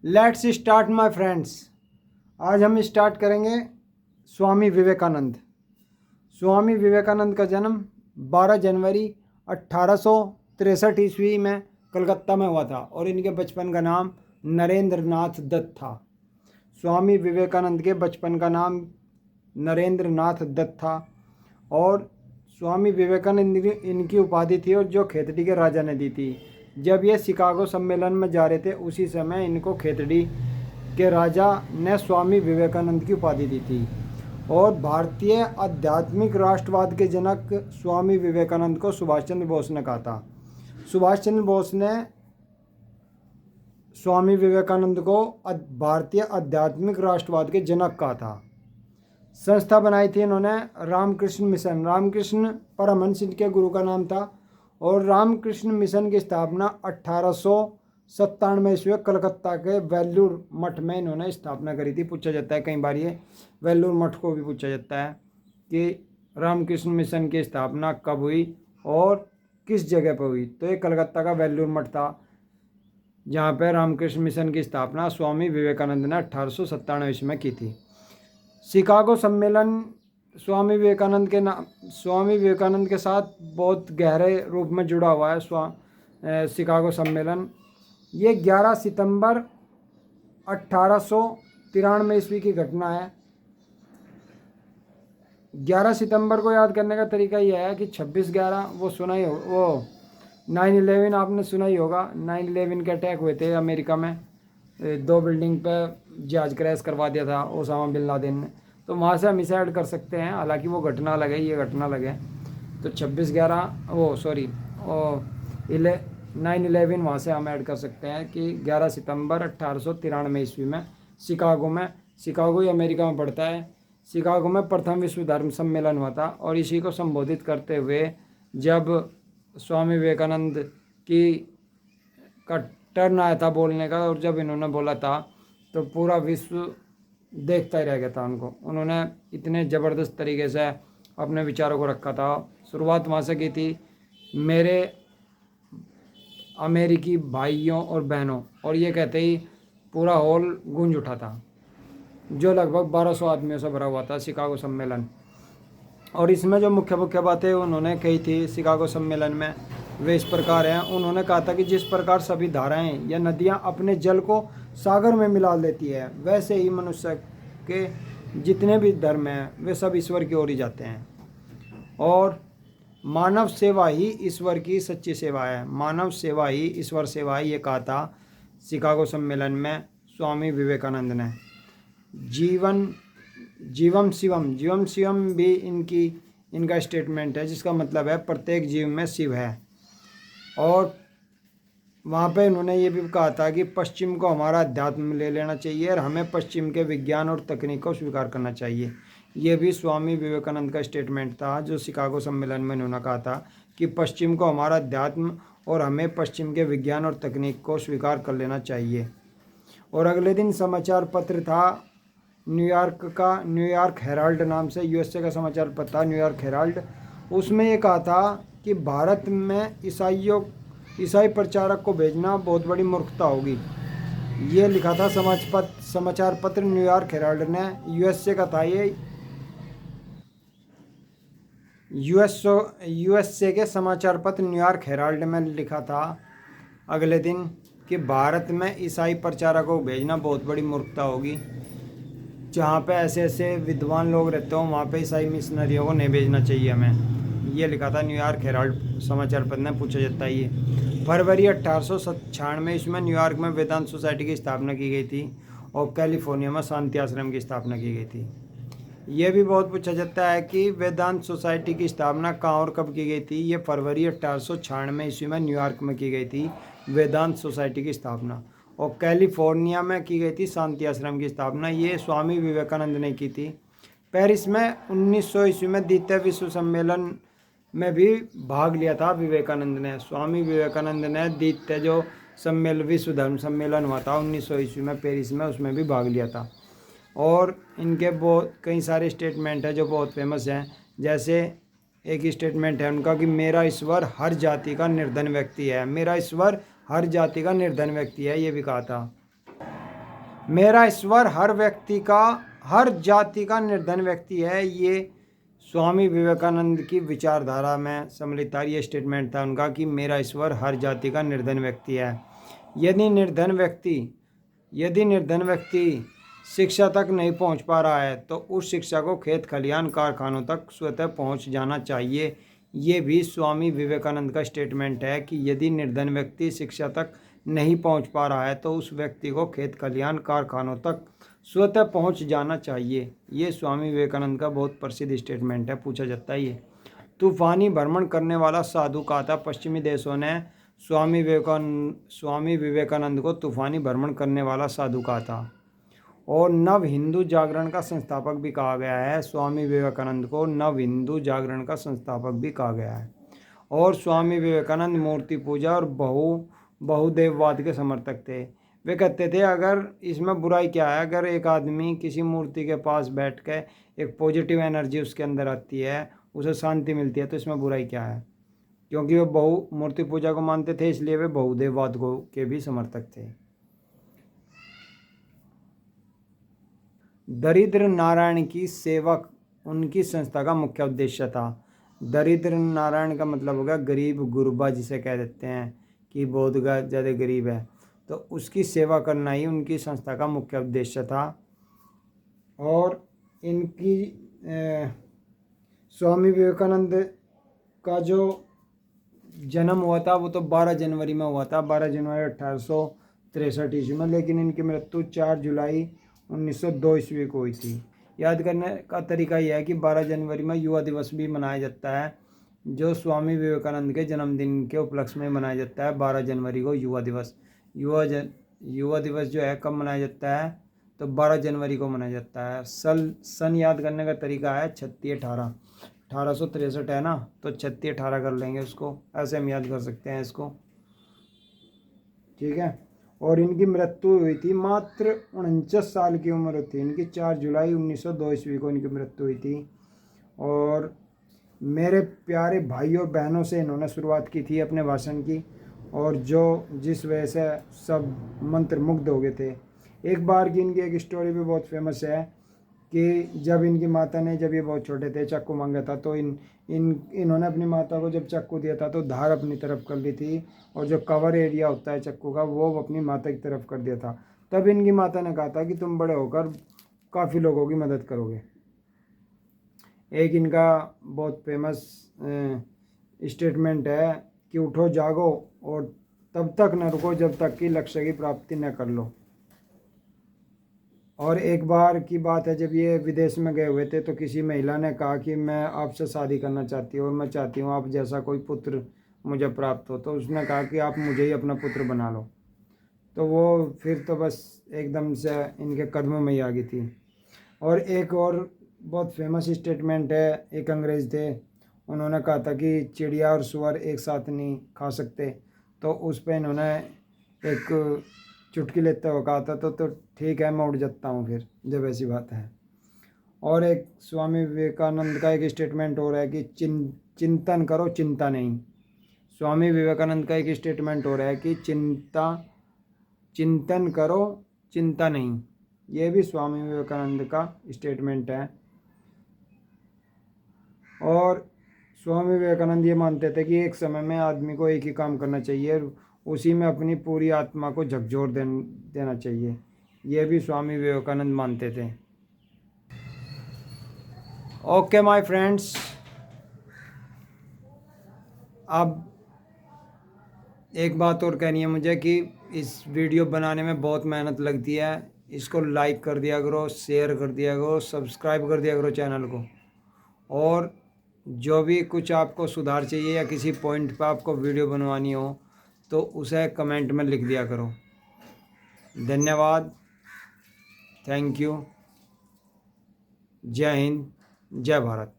Let's start my friends. आज हम start करेंगे स्वामी विवेकानंद। स्वामी विवेकानंद का जन्म 12 जनवरी 1863 ईस्वी में कलकत्ता में हुआ था और इनके बचपन का नाम नरेंद्र नाथ दत्त था। स्वामी विवेकानंद के बचपन का नाम नरेंद्र नाथ दत्त था और स्वामी विवेकानंद इनकी उपाधि थी और जो खेतड़ी के राजा ने दी थी। जब ये शिकागो सम्मेलन में जा रहे थे उसी समय इनको खेतड़ी के राजा ने स्वामी विवेकानंद की उपाधि दी थी। और भारतीय आध्यात्मिक राष्ट्रवाद के जनक स्वामी विवेकानंद को सुभाष चंद्र बोस ने कहा था। सुभाष चंद्र बोस ने स्वामी विवेकानंद को भारतीय आध्यात्मिक राष्ट्रवाद के जनक कहा था। संस्था बनाई थी इन्होंने रामकृष्ण मिशन। रामकृष्ण परमहंस इनके गुरु का नाम था और रामकृष्ण मिशन की स्थापना 1897 ईस्वी में कलकत्ता के वेल्लूर मठ में इन्होंने स्थापना करी थी। पूछा जाता है कई बार ये वेल्लूर मठ को भी पूछा जाता है कि रामकृष्ण मिशन की स्थापना कब हुई और किस जगह पर हुई। तो ये कलकत्ता का वेल्लूर मठ था जहाँ पर रामकृष्ण मिशन की स्थापना स्वामी विवेकानंद ने 1897 ईस्वी में की थी। शिकागो सम्मेलन स्वामी विवेकानंद के साथ बहुत गहरे रूप में जुड़ा हुआ है। शिकागो सम्मेलन ये 11 सितंबर 1893 ईस्वी की घटना है। 11 सितंबर को याद करने का तरीका यह है कि 26/11 वो सुना ही हो, वो 9/11 आपने सुना ही होगा। 9/11 के अटैक हुए थे अमेरिका में, 2 बिल्डिंग पर जहाज क्रैश करवा दिया था ओसामा बिन लादेन ने। तो वहाँ से हम इसे ऐड कर सकते हैं, हालांकि वो घटना अलग है, ये घटना अलग है। तो 9/11 वहाँ से हम ऐड कर सकते हैं कि 11 सितंबर 1893 ईस्वी में शिकागो ही अमेरिका में पड़ता है। शिकागो में प्रथम विश्व धर्म सम्मेलन हुआ था और इसी को संबोधित करते हुए जब स्वामी विवेकानंद का टर्न आया था बोलने का और जब इन्होंने बोला था तो पूरा विश्व देखता ही रह गया था उनको। उन्होंने इतने ज़बरदस्त तरीके से अपने विचारों को रखा था। शुरुआत वहाँ से की थी, मेरे अमेरिकी भाइयों और बहनों, और ये कहते ही पूरा हॉल गूंज उठा था जो लगभग 1200 आदमियों से भरा हुआ था शिकागो सम्मेलन। और इसमें जो मुख्य बातें उन्होंने कही थी शिकागो सम्मेलन में वे इस प्रकार हैं। उन्होंने कहा था कि जिस प्रकार सभी धाराएं या नदियां अपने जल को सागर में मिला लेती है, वैसे ही मनुष्य के जितने भी धर्म हैं वे सब ईश्वर की ओर ही जाते हैं और मानव सेवा ही ईश्वर की सच्ची सेवा है। मानव सेवा ही ईश्वर सेवा है, ये कहा था शिकागो सम्मेलन में स्वामी विवेकानंद ने। जीवम शिवम भी इनका स्टेटमेंट है, जिसका मतलब है प्रत्येक जीव में शिव है। और वहाँ पे इन्होंने ये भी कहा था कि पश्चिम को हमारा अध्यात्म ले लेना चाहिए और हमें पश्चिम के विज्ञान और तकनीक को स्वीकार करना चाहिए। ये भी स्वामी विवेकानंद का स्टेटमेंट था जो शिकागो सम्मेलन में इन्होंने कहा था कि पश्चिम को हमारा अध्यात्म और हमें पश्चिम के विज्ञान और तकनीक को स्वीकार कर लेना चाहिए। और अगले दिन समाचार पत्र था न्यूयॉर्क हेराल्ड नाम से, यूएसए का समाचार पत्र था न्यूयॉर्क हेराल्ड। उसमें ये कहा था कि भारत में ईसाई प्रचारक को भेजना बहुत बड़ी मूर्खता होगी। ये लिखा था समाचार पत्र न्यूयॉर्क हेराल्ड ने, यूएसए का था ये। यूएसए के समाचार पत्र न्यूयॉर्क हेराल्ड में लिखा था अगले दिन कि भारत में ईसाई प्रचारकों को भेजना बहुत बड़ी मूर्खता होगी। जहाँ पे ऐसे विद्वान लोग रहते हो वहाँ पे ईसाई मिशनरियों को नहीं भेजना चाहिए हमें। ये लिखा था न्यूयॉर्क हेराल्ड समाचार पत्र ने। पूछा जाता है ये फरवरी 1896 ईस्वी में न्यूयॉर्क में वेदांत सोसाइटी की स्थापना की गई थी और कैलिफोर्निया में शांति आश्रम की स्थापना की गई थी। ये भी बहुत पूछा जाता है कि वेदांत सोसाइटी की स्थापना कहाँ और कब की गई थी। ये फरवरी 1896 ईस्वी में न्यूयॉर्क में की गई थी वेदांत सोसाइटी की स्थापना, और कैलिफोर्निया में की गई थी शांति आश्रम की स्थापना। ये स्वामी विवेकानंद ने की थी। पेरिस में 1900 ईस्वी में द्वितीय विश्व सम्मेलन में भी भाग लिया था विवेकानंद ने। स्वामी विवेकानंद ने द्वितीय जो विश्व धर्म सम्मेलन हुआ था 1900 ईस्वी में पेरिस में, उसमें भी भाग लिया था। और इनके बहुत कई सारे स्टेटमेंट हैं जो बहुत फेमस हैं। जैसे एक स्टेटमेंट है उनका कि मेरा ईश्वर हर जाति का निर्धन व्यक्ति है। मेरा ईश्वर हर जाति का निर्धन व्यक्ति है, ये भी कहा था। मेरा ईश्वर हर व्यक्ति का, हर जाति का निर्धन व्यक्ति है। ये स्वामी विवेकानंद की विचारधारा में सम्मिलित था। ये स्टेटमेंट था उनका कि मेरा ईश्वर हर जाति का निर्धन व्यक्ति है। यदि निर्धन व्यक्ति शिक्षा तक नहीं पहुंच पा रहा है तो उस शिक्षा को खेत खलिहान कारखानों तक स्वतः पहुंच जाना चाहिए। ये भी स्वामी विवेकानंद का स्टेटमेंट है कि यदि निर्धन व्यक्ति शिक्षा तक नहीं पहुंच पा रहा है तो उस व्यक्ति को खेत खलिहान कारखानों तक स्वतः पहुंच जाना चाहिए। ये स्वामी विवेकानंद का बहुत प्रसिद्ध स्टेटमेंट है, पूछा जाता है ये। तूफानी भ्रमण करने वाला साधु कहा था। पश्चिमी देशों ने स्वामी विवेकानंद को तूफानी भ्रमण करने वाला साधु कहा था। और नव हिंदू जागरण का संस्थापक भी कहा गया है। स्वामी विवेकानंद को नव हिंदू जागरण का संस्थापक भी कहा गया है। और स्वामी विवेकानंद मूर्ति पूजा और बहुदेववाद के समर्थक थे। वे कहते थे अगर इसमें बुराई क्या है, अगर एक आदमी किसी मूर्ति के पास बैठ के एक पॉजिटिव एनर्जी उसके अंदर आती है, उसे शांति मिलती है, तो इसमें बुराई क्या है। क्योंकि वे मूर्ति पूजा को मानते थे, इसलिए वे बहुदेववाद के भी समर्थक थे। दरिद्र नारायण की सेवा उनकी संस्था का मुख्य उद्देश्य था। दरिद्र नारायण का मतलब होगा गरीब गुरबा, जिसे कह देते हैं कि बहुत ज़्यादा गरीब है, तो उसकी सेवा करना ही उनकी संस्था का मुख्य उद्देश्य था। और इनकी स्वामी विवेकानंद का जो जन्म हुआ था वो तो 12 जनवरी में हुआ था, 12 जनवरी 1863 ईस्वी में, लेकिन इनकी मृत्यु 4 जुलाई 1902 ईस्वी को हुई थी। याद करने का तरीका यह है कि 12 जनवरी में युवा दिवस भी मनाया जाता है, जो स्वामी विवेकानंद के जन्मदिन के उपलक्ष्य में मनाया जाता है। 12 जनवरी को युवा दिवस जो है कब मनाया जाता है, तो 12 जनवरी को मनाया जाता है। सन याद करने का तरीका है 1863 है ना, तो 18 कर लेंगे उसको, ऐसे हम याद कर सकते हैं इसको, ठीक है। और इनकी मृत्यु हुई थी मात्र 49 साल की उम्र थी इनकी। 4 जुलाई 1902 ईस्वी को इनकी मृत्यु हुई थी। और मेरे प्यारे भाई और बहनों से इन्होंने शुरुआत की थी अपने भाषण की, और जिस वजह से सब मंत्र मुग्ध हो गए थे। एक बार की इनकी एक स्टोरी भी बहुत फेमस है कि जब इनकी माता ने, जब ये बहुत छोटे थे, चाकू मांगा था, तो इन्होंने अपनी माता को जब चाकू दिया था तो धार अपनी तरफ कर ली थी, और जो कवर एरिया होता है चाकू का वो अपनी माता की तरफ कर दिया था। तब इनकी माता ने कहा था कि तुम बड़े होकर काफ़ी लोगों की मदद करोगे। एक इनका बहुत फेमस स्टेटमेंट है कि उठो जागो और तब तक न रुको जब तक कि लक्ष्य की प्राप्ति न कर लो। और एक बार की बात है, जब ये विदेश में गए हुए थे तो किसी महिला ने कहा कि मैं आपसे शादी करना चाहती हूँ और मैं चाहती हूँ आप जैसा कोई पुत्र मुझे प्राप्त हो। तो उसने कहा कि आप मुझे ही अपना पुत्र बना लो। तो वो फिर तो बस एकदम से इनके कदमों में ही आ गई थी। और एक और बहुत फेमस स्टेटमेंट है, एक अंग्रेज थे, उन्होंने कहा था कि चिड़िया और सुअर एक साथ नहीं खा सकते, तो उस पर इन्होंने एक चुटकी लेते हुए कहा था तो ठीक है मैं उठ जाता हूँ फिर, जब ऐसी बात है। और एक स्वामी विवेकानंद का एक स्टेटमेंट हो रहा है कि चिंतन करो चिंता नहीं। स्वामी विवेकानंद का एक स्टेटमेंट हो रहा है कि चिंतन करो चिंता नहीं। ये भी स्वामी विवेकानंद का स्टेटमेंट है। और स्वामी विवेकानंद ये मानते थे कि एक समय में आदमी को एक ही काम करना चाहिए, उसी में अपनी पूरी आत्मा को झकझोर देना चाहिए। ये भी स्वामी विवेकानंद मानते थे। ओके माय फ्रेंड्स, अब एक बात और कहनी है मुझे कि इस वीडियो बनाने में बहुत मेहनत लगती है। इसको लाइक कर दिया करो, शेयर कर दिया करो, सब्सक्राइब कर दिया करो चैनल को। और जो भी कुछ आपको सुधार चाहिए या किसी पॉइंट पर आपको वीडियो बनवानी हो तो उसे कमेंट में लिख दिया करो। धन्यवाद, थैंक यू, जय हिंद, जय भारत।